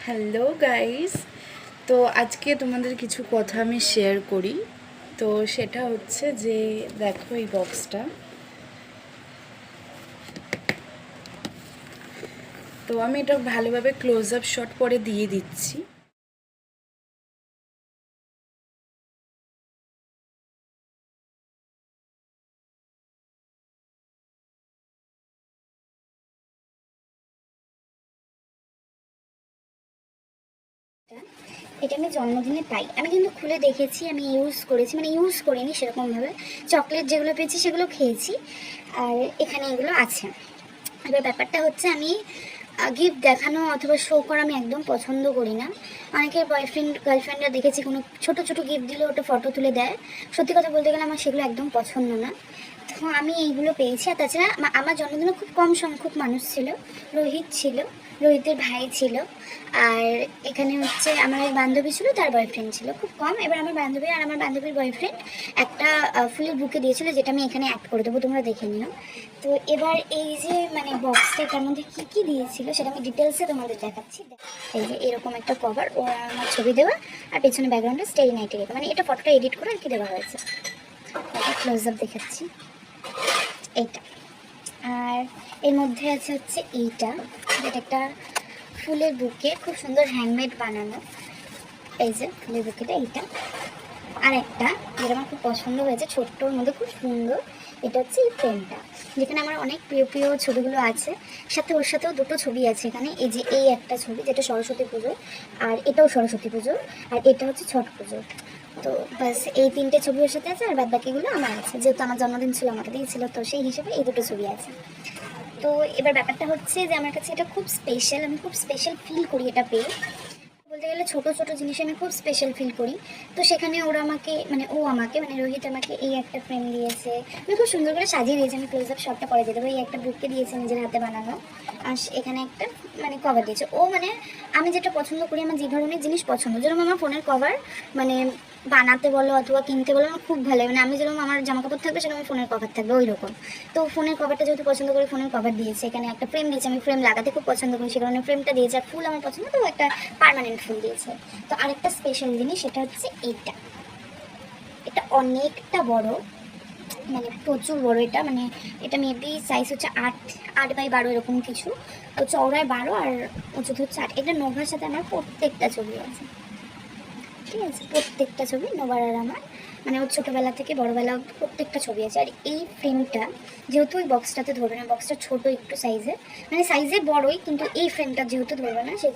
Hello guys. তো আজকে তোমাদের কিছু কথা আমি শেয়ার করি। তো সেটা হচ্ছে যে দেখো এই বক্সটা। তো আমি এটা ভালোভাবে ক্লোজ আপ শট পরে দিয়ে দিচ্ছি। এটা আমি জন্মদিনে পাই। আমি কিন্তু খুলে দেখেছি, আমি ইউজ করেছি, মানে ইউজ করিনি সেরকমভাবে। চকলেট যেগুলো পেয়েছি সেগুলো খেয়েছি, আর এখানে এগুলো আছে। এবার ব্যাপারটা হচ্ছে, আমি গিফট দেখানো অথবা শো করা আমি একদম পছন্দ করি না। অনেকের বয়ফ্রেন্ড গার্লফ্রেন্ডরা দেখেছি কোনো ছোট ছোট গিফট দিলে ওটা ফটো তুলে দেয়। সত্যি কথা বলতে গেলে আমার সেগুলো একদম পছন্দ না। তো আমি এইগুলো পেয়েছি। আর তাছাড়া আমার জন্মদিনে খুব কম সংখ্যক মানুষ ছিল। রোহিত ছিল, রোহিতের ভাই ছিল, আর এখানে হচ্ছে আমার এক বান্ধবী ছিল, তার বয়ফ্রেন্ড ছিল। খুব কম। এবার আমার বান্ধবী আর আমার বান্ধবীর বয়ফ্রেন্ড একটা ফুলের বুকে দিয়েছিল, যেটা আমি এখানে অ্যাড করে দেবো, তোমরা দেখে নিও। তো এবার এই যে মানে বক্সটা, তার মধ্যে কী কী দিয়েছিল সেটা আমি ডিটেলসে তোমাদের দেখাচ্ছি। এই যে এরকম একটা কভার, ও আমার ছবি দেওয়া, আর পেছনে ব্যাকগ্রাউন্ডে স্টেরি নাইটে রেখে, মানে এটা ফটোটা এডিট করে আর কি দেওয়া হয়েছে। ক্লোজ আপ দেখাচ্ছি এইটা। আর এর মধ্যে আছে হচ্ছে এইটা, যেটা একটা ফুলের বুকে, খুব সুন্দর হ্যান্ডমেড বানানো। এই যে ফুলের বুকেটা এইটা। আর একটা যেটা আমার খুব পছন্দ হয়েছে, ছোট্টর মধ্যে খুব সুন্দর, এটা হচ্ছে এই ফ্রেমটা, যেখানে আমার অনেক প্রিয় প্রিয় ছবিগুলো আছে। সাথে ওর সাথেও দুটো ছবি আছে এখানে। এই যে এই একটা ছবি, যেটা সরস্বতী পুজো, আর এটাও সরস্বতী পুজো, আর এটা হচ্ছে ছট পুজো। তো বাস এই তিনটে ছবি ওর সাথে আছে, আর বাদ বাকিগুলো আমার আছে, যেহেতু আমার জন্মদিন ছিল, আমাকে দিয়েছিল, তো সেই হিসেবে এই দুটো ছবি আছে। তো এবার ব্যাপারটা হচ্ছে যে আমার কাছে এটা খুব স্পেশাল, আমি খুব স্পেশাল ফিল করি এটা পেয়ে। বলতে গেলে ছোট ছোট জিনিস আমি খুব স্পেশাল ফিল করি। তো সেখানে ওরা আমাকে মানে ও আমাকে মানে রোহিত আমাকে এই একটা ফ্রেম দিয়েছে, আমি খুব সুন্দর করে সাজিয়ে দিয়েছে। আমি ক্লোজ আপ শটটা পরে দিয়ে দেবো। এই একটা বুকে দিয়েছে নিজের হাতে বানানো, আর এখানে একটা মানে কভার দিয়েছে ও। মানে আমি যেটা পছন্দ করি, আমার যে ধরনের জিনিস পছন্দ, যেরকম আমার ফোনের কভার মানে বানাতে বলো অথবা কিনতে বলো, আমার খুব ভালো লাগে। মানে আমি যেরকম আমার জামা কাপড় থাকবে, সেরকম ফোনের কভার থাকবে, ওই রকম। তো ফোনের কভারটা যেহেতু পছন্দ করি, ফোনের কভার দিয়েছে। এখানে একটা ফ্রেম দিয়েছে, আমি ফ্রেম লাগাতে খুব পছন্দ করি, সে কারণে ফ্রেমটা দিয়েছে। আর ফুল আমার পছন্দ, তো একটা পার্মানেন্ট ফুল দিয়েছে। তো আরেকটা স্পেশাল জিনিস, সেটা হচ্ছে এইটা। এটা অনেকটা বড়, মানে প্রচুর বড় এটা। মানে এটা মেবি সাইজ হচ্ছে 8 8 বাই 12 এরকম কিছু। তো চওড়ায় 12 আর উঁচুতে হচ্ছে 8। এটা নোভার সাথে আমার প্রত্যেকটা ছবি আছে, ঠিক আছে? প্রত্যেকটা ছবি নোভার আর আমার, মানে ওর ছোটোবেলা থেকে বড়োবেলা অবধি প্রত্যেকটা ছবি আছে। আর এই ফ্রেমটা যেহেতু ওই বক্সটাতে ধরবে না, বক্সটা ছোটো একটু সাইজে, মানে সাইজে বড়োই, কিন্তু এই ফ্রেমটা যেহেতু ধরবে না, সেই